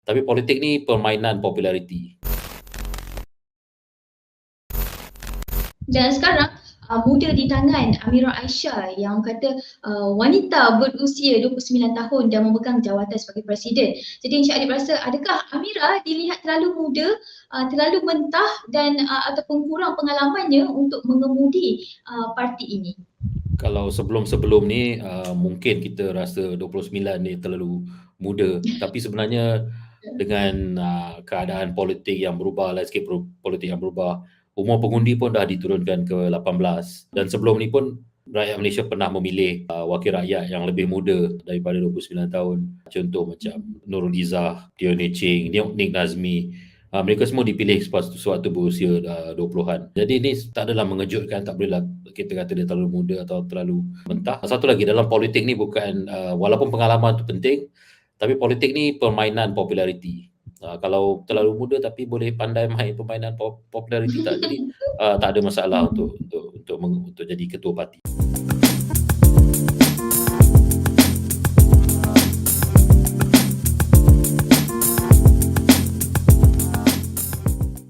Tapi politik ni permainan populariti. Dan sekarang muda di tangan Amirah Aisyah yang kata wanita berusia 29 tahun dan memegang jawatan sebagai presiden. Jadi Encik Adib rasa adakah Amirah dilihat terlalu muda, terlalu mentah dan ataupun kurang pengalamannya untuk mengemudi parti ini? Kalau sebelum-sebelum ni mungkin kita rasa 29 ni terlalu muda, tapi sebenarnya dengan keadaan politik yang berubah, landscape politik yang berubah, umur pengundi pun dah diturunkan ke 18 dan sebelum ni pun rakyat Malaysia pernah memilih wakil rakyat yang lebih muda daripada 29 tahun. Contoh macam Nurul Izzah, Teo Ching, Nik Nazmi. Mereka semua dipilih sewaktu berusia 20-an. Jadi ini tak adalah mengejutkan, tak bolehlah kita kata dia terlalu muda atau terlalu mentah. Satu lagi, dalam politik ni bukan, walaupun pengalaman tu penting, tapi politik ni permainan populariti. Kalau terlalu muda tapi boleh pandai main permainan populariti tak, jadi tak ada masalah untuk jadi ketua parti.